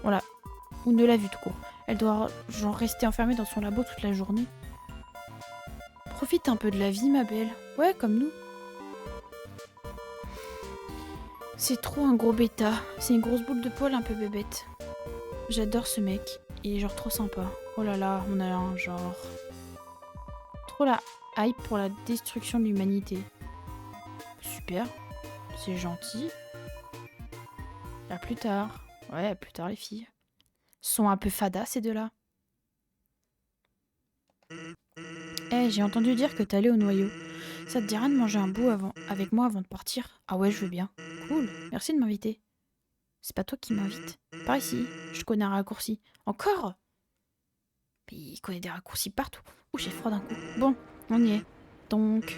Speaker 1: Ou ne l'a vu tout court. Elle doit genre rester enfermée dans son labo toute la journée. Profite un peu de la vie, ma belle. Ouais, comme nous. C'est trop un gros bêta. C'est une grosse boule de poil un peu bébête. J'adore ce mec. Il est genre trop sympa. Oh là là, on a un genre... Trop la hype pour la destruction de l'humanité. Super. C'est gentil. À plus tard. Ouais, à plus tard les filles. Sont un peu fadas ces deux-là. J'ai entendu dire que t'allais au noyau. Ça te dira de manger un bout avec moi avant de partir? Ah ouais, je veux bien. Cool, merci de m'inviter. C'est pas toi qui m'invites. Par ici, je connais un raccourci. Encore? Mais il connaît des raccourcis partout. Ouh, j'ai froid d'un coup. Bon, on y est. Donc,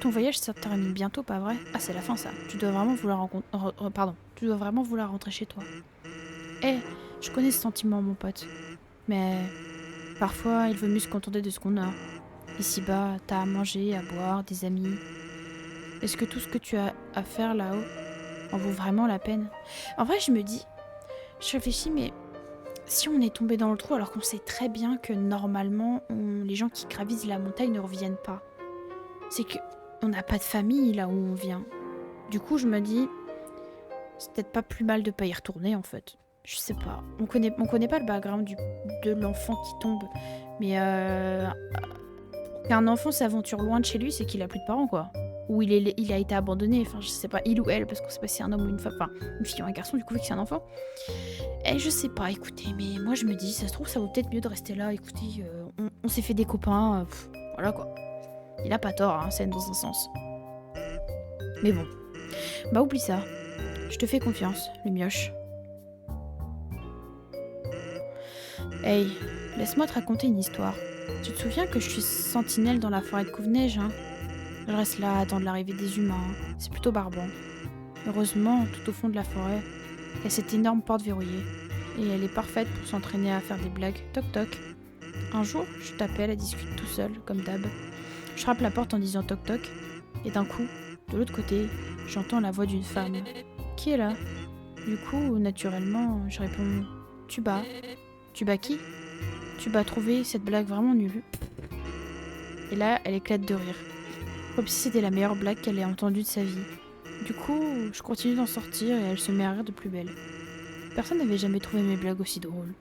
Speaker 1: ton voyage ça termine bientôt, pas vrai? Ah, c'est la fin ça. Tu dois vraiment vouloir tu dois vraiment vouloir rentrer chez toi. Je connais ce sentiment, mon pote. Mais parfois, il vaut mieux se contenter de ce qu'on a. Ici-bas, t'as à manger, à boire, des amis. Est-ce que tout ce que tu as à faire là-haut en vaut vraiment la peine? En vrai, je réfléchis, mais si on est tombé dans le trou alors qu'on sait très bien que normalement, les gens qui gravissent la montagne ne reviennent pas. C'est que on n'a pas de famille là où on vient. Du coup, je me dis, c'est peut-être pas plus mal de pas y retourner en fait. Je sais pas. On connaît pas le background de l'enfant qui tombe. Mais qu'un enfant s'aventure loin de chez lui, c'est qu'il a plus de parents, quoi. Ou il a été abandonné, enfin je sais pas, il ou elle, parce qu'on sait pas si c'est un homme ou une femme, enfin une fille ou un garçon, du coup vu que c'est un enfant. Je sais pas, écoutez, mais moi je me dis, ça se trouve, ça vaut peut-être mieux de rester là, écoutez, on s'est fait des copains, voilà quoi. Il a pas tort, hein, c'est dans un sens. Mais bon, bah oublie ça, je te fais confiance, le mioche. Hey, laisse-moi te raconter une histoire. Tu te souviens que je suis sentinelle dans la forêt de Couve-Neige, hein? Je reste là à attendre l'arrivée des humains. C'est plutôt barbant. Heureusement, tout au fond de la forêt, il y a cette énorme porte verrouillée. Et elle est parfaite pour s'entraîner à faire des blagues. Toc toc. Un jour, je t'appelle, elle discute tout seul, comme d'hab. Je frappe la porte en disant toc toc. Et d'un coup, de l'autre côté, j'entends la voix d'une femme. Qui est là? Du coup, naturellement, je réponds Tuba. Tuba qui? Tuba a trouvé cette blague vraiment nulle. Et là, elle éclate de rire. Comme si c'était la meilleure blague qu'elle ait entendue de sa vie. Du coup, je continue d'en sortir et elle se met à rire de plus belle. Personne n'avait jamais trouvé mes blagues aussi drôles.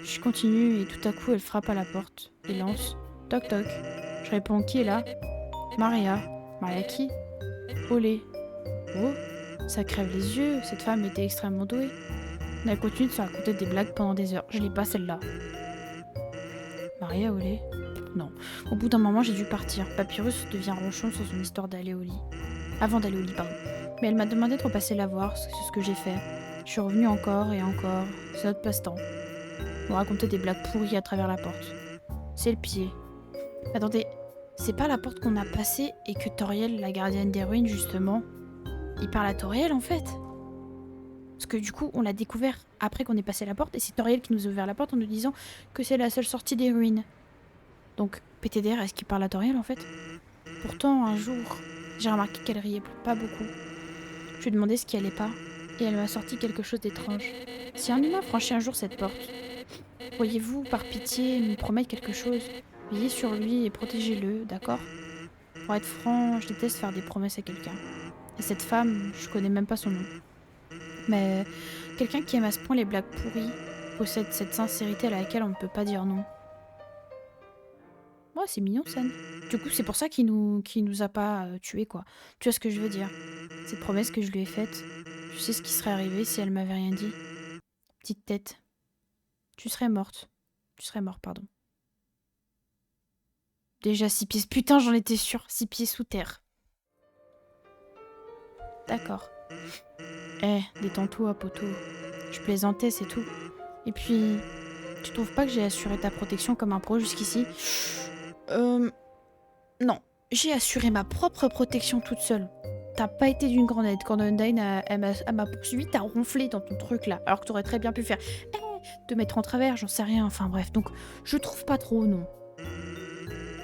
Speaker 1: Je continue et tout à coup elle frappe à la porte et lance Toc toc. Je réponds Qui est là? Maria. Maria qui? Olé. Oh, ça crève les yeux, cette femme était extrêmement douée. Elle continue de se raconter des blagues pendant des heures. Je l'ai pas celle-là. Maria Olé? Non. Au bout d'un moment, j'ai dû partir. Papyrus devient ronchon sur son histoire d'aller au lit. Avant d'aller au lit, pardon. Mais elle m'a demandé de repasser la voir, c'est ce que j'ai fait. Je suis revenue encore et encore. C'est notre passe-temps. On racontait des blagues pourries à travers la porte. C'est le pied. Attendez, c'est pas la porte qu'on a passée et que Toriel, la gardienne des ruines, justement, il parle à Toriel en fait? Parce que du coup, on l'a découvert après qu'on ait passé la porte et c'est Toriel qui nous a ouvert la porte en nous disant que c'est la seule sortie des ruines. Donc, PTDR, est-ce qu'il parle à Toriel en fait? Pourtant, un jour, j'ai remarqué qu'elle riait pas beaucoup. Je lui ai demandé ce qui allait pas et elle m'a sorti quelque chose d'étrange. Si un humain franchit un jour cette porte, pourriez-vous, par pitié, me promettre quelque chose? Veillez sur lui et protégez-le, d'accord? Pour être franc, je déteste faire des promesses à quelqu'un. Et cette femme, je connais même pas son nom. Mais quelqu'un qui aime à ce point les blagues pourries possède cette sincérité à laquelle on ne peut pas dire non. Ouais, c'est mignon, ça. Du coup, c'est pour ça qu'il nous a pas tués, quoi. Tu vois ce que je veux dire? Cette promesse que je lui ai faite, tu sais ce qui serait arrivé si elle m'avait rien dit? Petite tête. Tu serais morte. Tu serais mort, pardon. Déjà 6 pieds. Putain, j'en étais sûre. 6 pieds sous terre. D'accord. Eh, détends-toi, poteau. Je plaisantais, c'est tout. Et puis, tu trouves pas que j'ai assuré ta protection comme un pro jusqu'ici? Non. J'ai assuré ma propre protection toute seule. T'as pas été d'une grande aide. Quand Undyne elle m'a poursuivi, t'as ronflé dans ton truc là. Alors que t'aurais très bien pu faire te mettre en travers, j'en sais rien. Enfin bref, donc je trouve pas trop, non.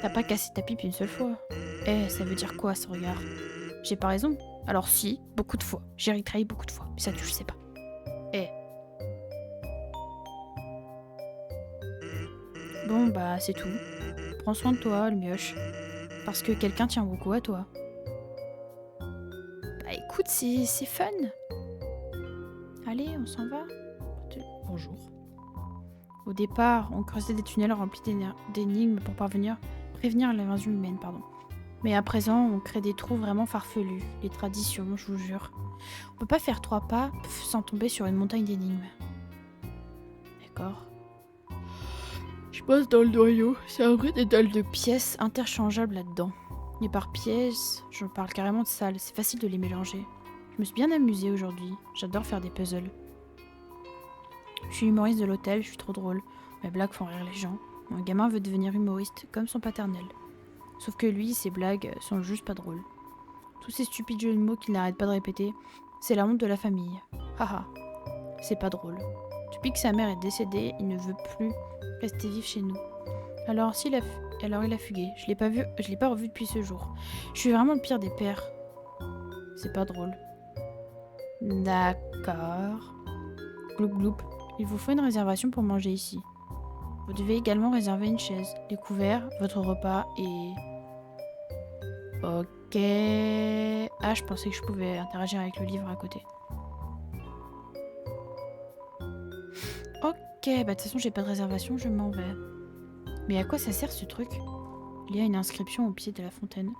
Speaker 1: T'as pas cassé ta pipe une seule fois. Eh, ça veut dire quoi ce regard? J'ai pas raison? Alors si, beaucoup de fois. J'ai retrahi beaucoup de fois. Mais ça, tu le sais pas. Eh. Bon, bah c'est tout. Prends soin de toi, le mioche. Parce que quelqu'un tient beaucoup à toi. Bah écoute, c'est fun. Allez, on s'en va. Bonjour. Au départ, on creusait des tunnels remplis d'énigmes pour prévenir l'invasion humaine, pardon. Mais à présent, on crée des trous vraiment farfelus. Les traditions, je vous jure. On peut pas faire 3 pas sans tomber sur une montagne d'énigmes. D'accord. Je passe dans le noyau. C'est un vrai dédale de pièces interchangeables là-dedans. Et par pièces, je parle carrément de salles. C'est facile de les mélanger. Je me suis bien amusée aujourd'hui. J'adore faire des puzzles. Je suis humoriste de l'hôtel, je suis trop drôle. Mes blagues font rire les gens. Mon gamin veut devenir humoriste, comme son paternel. Sauf que lui, ses blagues sont juste pas drôles. Tous ces stupides jeux de mots qu'il n'arrête pas de répéter, c'est la honte de la famille. Haha, c'est pas drôle. Depuis que sa mère est décédée, il ne veut plus rester vivre chez nous. Alors il a fugué. Je l'ai pas revu depuis ce jour. Je suis vraiment le pire des pères. C'est pas drôle. D'accord. Gloup gloup. Il vous faut une réservation pour manger ici. Vous devez également réserver une chaise, les couverts, votre repas et... Ok... Ah, je pensais que je pouvais interagir avec le livre à côté. Ok, bah de toute façon j'ai pas de réservation, je m'en vais. Mais à quoi ça sert ce truc? Il y a une inscription au pied de la fontaine.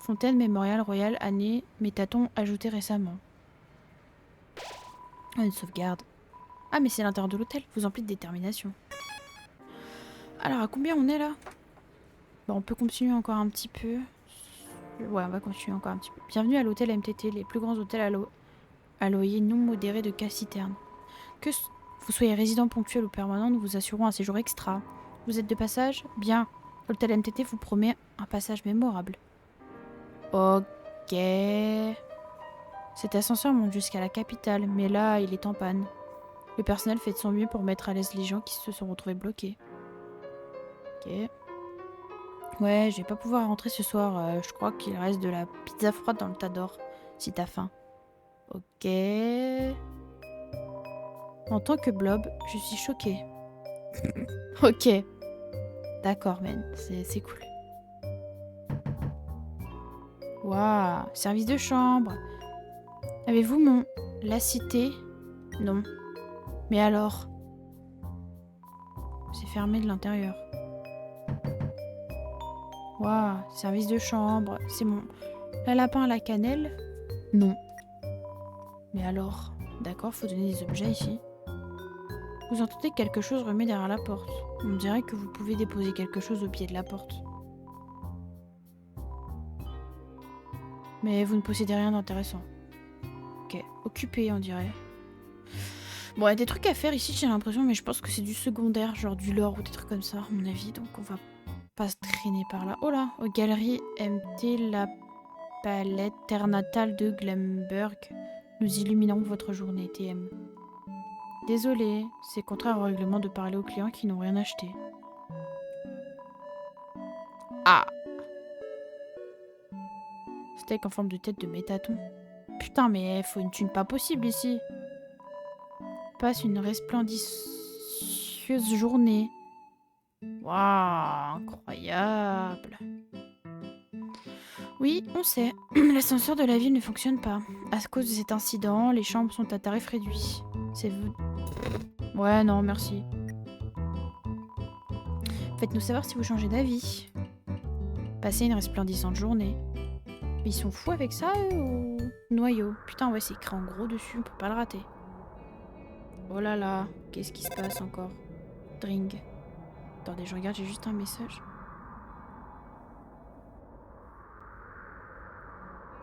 Speaker 1: Fontaine mémorial royale année Métaton ajoutée récemment. Oh, une sauvegarde. Ah mais c'est l'intérieur de l'hôtel, vous emplit de détermination. Alors à combien on est là? Bah, on peut continuer encore un petit peu. Ouais, on va continuer encore un petit peu. Bienvenue à l'hôtel MTT, les plus grands hôtels à loyer non modéré de Cassiterne. Que vous soyez résident ponctuel ou permanent, nous vous assurons un séjour extra. Vous êtes de passage? Bien. L'hôtel MTT vous promet un passage mémorable. Ok. Cet ascenseur monte jusqu'à la capitale, mais là, il est en panne. Le personnel fait de son mieux pour mettre à l'aise les gens qui se sont retrouvés bloqués. Ok. Ouais, je vais pas pouvoir rentrer ce soir. Je crois qu'il reste de la pizza froide dans le tas d'or. Si t'as faim. Ok. En tant que blob, je suis choquée. Ok. D'accord, man. C'est cool. Waouh. Service de chambre. Avez-vous mon... La cité? Non. Mais alors? C'est fermé de l'intérieur. Waouh. Service de chambre. C'est mon... La lapin à la cannelle? Non. Mais alors? D'accord, faut donner des objets ici. Vous entendez quelque chose remuer derrière la porte. On dirait que vous pouvez déposer quelque chose au pied de la porte. Mais vous ne possédez rien d'intéressant. Ok, occupé on dirait. Bon, il y a des trucs à faire ici j'ai l'impression, mais je pense que c'est du secondaire, genre du lore ou des trucs comme ça, à mon avis. Donc on va pas se traîner par là. Oh là, aux galeries MT, la palette terre natale de Glamberg. Nous illuminons votre journée, TM. Désolé, c'est contraire au règlement de parler aux clients qui n'ont rien acheté. Ah! Steak en forme de tête de métaton. Putain, mais faut une thune pas possible ici. Passe une resplendisseuse journée. Waouh, incroyable. Oui, on sait. L'ascenseur de la ville ne fonctionne pas. À cause de cet incident, les chambres sont à tarif réduit. C'est vous. Ouais, non, merci. Faites-nous savoir si vous changez d'avis. Passez une resplendissante journée. Mais ils sont fous avec ça, eux, ou... Noyau. Putain, ouais, c'est écrit en gros dessus, on peut pas le rater. Oh là là, qu'est-ce qui se passe encore? Drink. Attendez, je regarde, j'ai juste un message.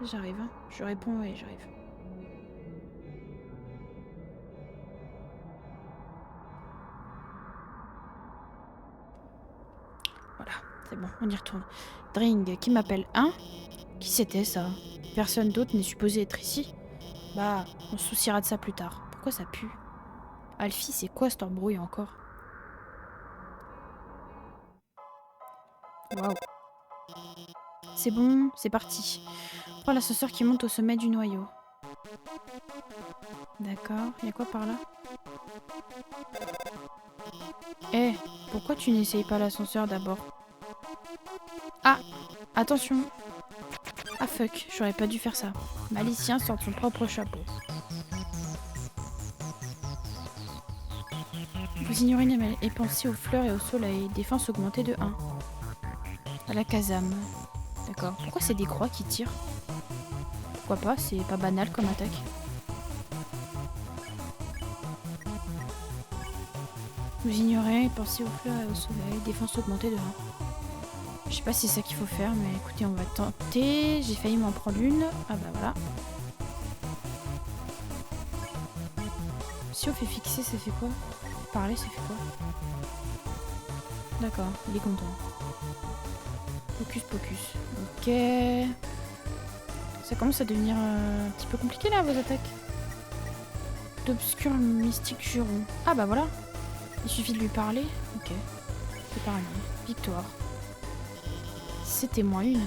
Speaker 1: J'arrive, hein. Je réponds et j'arrive. Voilà, c'est bon, on y retourne. Dring, qui m'appelle? Hein? Qui c'était ça? Personne d'autre n'est supposé être ici. Bah, on se souciera de ça plus tard. Pourquoi ça pue? Alfie, c'est quoi cet embrouille encore? Waouh. C'est bon, c'est parti. Prends l'ascenseur qui monte au sommet du noyau. D'accord, y a quoi par là? Eh, pourquoi tu n'essayes pas l'ascenseur d'abord? Ah, attention. Ah fuck, j'aurais pas dû faire ça. Malicien sort de son propre chapeau. Vous ignorez et pensez aux fleurs et au soleil. Défense augmentée de 1. À la casame. D'accord. Pourquoi c'est des croix qui tirent? Pourquoi pas? C'est pas banal comme attaque. Vous ignorez et pensez aux fleurs et au soleil. Défense augmentée de 1. Je sais pas si c'est ça qu'il faut faire, mais écoutez, on va tenter. J'ai failli m'en prendre une. Ah bah voilà. Si on fait fixer, ça fait quoi? Parler, ça fait quoi? D'accord, il est content. Focus, pocus. Ok. Ça commence à devenir un petit peu compliqué là, vos attaques. D'obscurs mystiques jurons. Ah bah voilà. Il suffit de lui parler. Ok. C'est pareil. Victoire. C'était moins une.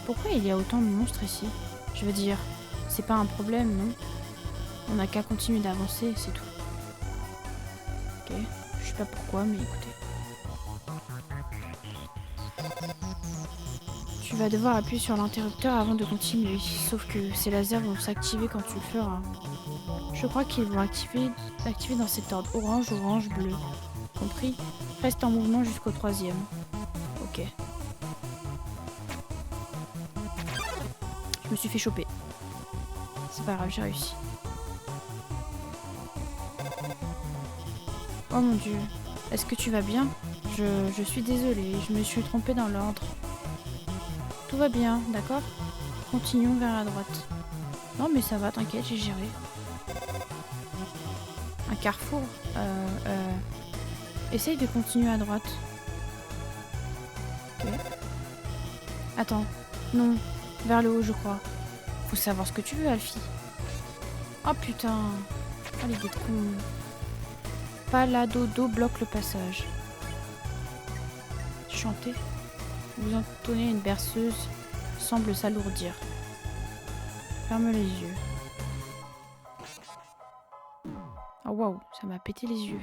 Speaker 1: Pourquoi il y a autant de monstres ici? Je veux dire, c'est pas un problème, non? On n'a qu'à continuer d'avancer, c'est tout. Ok. Je sais pas pourquoi, mais écoutez. Tu vas devoir appuyer sur l'interrupteur avant de continuer. Sauf que ces lasers vont s'activer quand tu le feras. Je crois qu'ils vont activer dans cet ordre. Orange, orange, bleu. Compris? Reste en mouvement jusqu'au 3e. Ok. Je me suis fait choper. C'est pas grave, j'ai réussi. Oh mon dieu. Est-ce que tu vas bien? Je suis désolée, je me suis trompée dans l'ordre. Tout va bien, d'accord? Continuons vers la droite. Non mais ça va, t'inquiète, j'ai géré. Un carrefour? Essaye de continuer à droite. Ok. Attends. Non. Vers le haut, je crois. Faut savoir ce que tu veux, Alfie. Oh putain. Oh l'idée de con. Paladodo bloque le passage. Chanter. Vous entonnez une berceuse semble s'alourdir. Ferme les yeux. Oh waouh, ça m'a pété les yeux.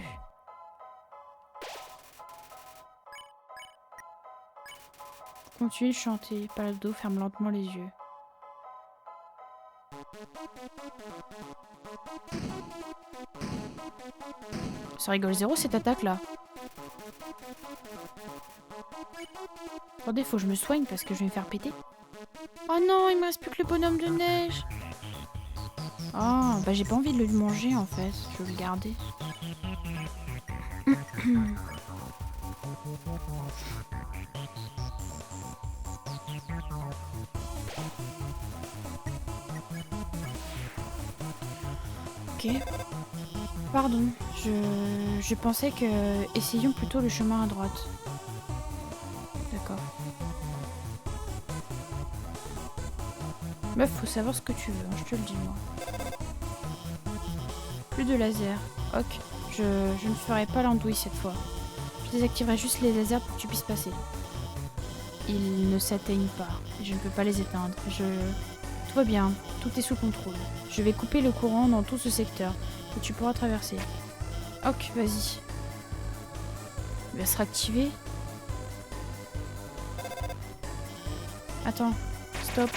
Speaker 1: Continue de chanter. Palado ferme lentement les yeux. Ça rigole zéro cette attaque là. Attendez, faut que je me soigne parce que je vais me faire péter. Oh non, il me reste plus que le bonhomme de neige. Oh, bah j'ai pas envie de le manger en fait. Je vais le garder. Ok. Pardon, je pensais que... Essayons plutôt le chemin à droite. D'accord. Meuf, faut savoir ce que tu veux, hein, je te le dis moi. Plus de laser. Ok, je ne ferai pas l'andouille cette fois. Je désactiverai juste les lasers pour que tu puisses passer. Ils ne s'atteignent pas. Je ne peux pas les éteindre. Tout va bien, tout est sous contrôle. Je vais couper le courant dans tout ce secteur. Et tu pourras traverser. Ok, vas-y. Il va se réactiver. Attends, stop.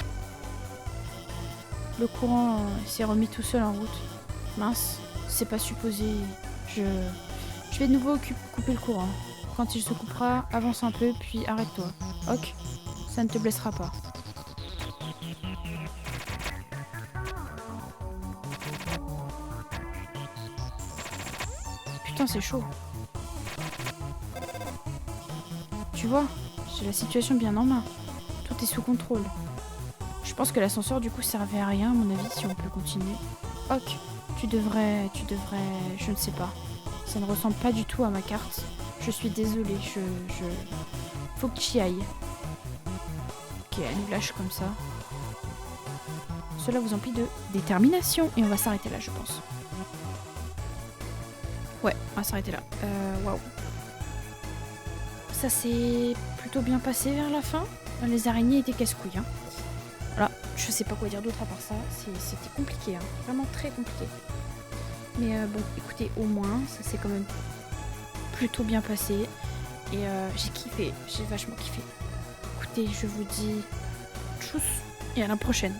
Speaker 1: Le courant s'est remis tout seul en route. Mince, c'est pas supposé. Je vais de nouveau couper le courant. Quand il se coupera, avance un peu, puis arrête-toi. Ok, ça ne te blessera pas. Putain, c'est chaud. Tu vois, j'ai la situation bien en main. Tout est sous contrôle. Je Je pense que l'ascenseur du coup servait à rien à mon avis si on peut continuer. Ok, tu devrais, je ne sais pas. Ça ne ressemble pas du tout à ma carte. Je suis désolée, faut que tu y ailles. Ok, elle nous lâche comme ça. Cela vous emplit de détermination. Et on va s'arrêter là, je pense. Ouais, on va s'arrêter là. Waouh. Ça s'est plutôt bien passé vers la fin. Les araignées étaient casse-couilles. Hein. Voilà, je sais pas quoi dire d'autre à part ça. C'était compliqué, hein. Vraiment très compliqué. Mais bon, écoutez, au moins, ça s'est quand même plutôt bien passé. Et j'ai kiffé, j'ai vachement kiffé. Écoutez, je vous dis tchuss et à la prochaine.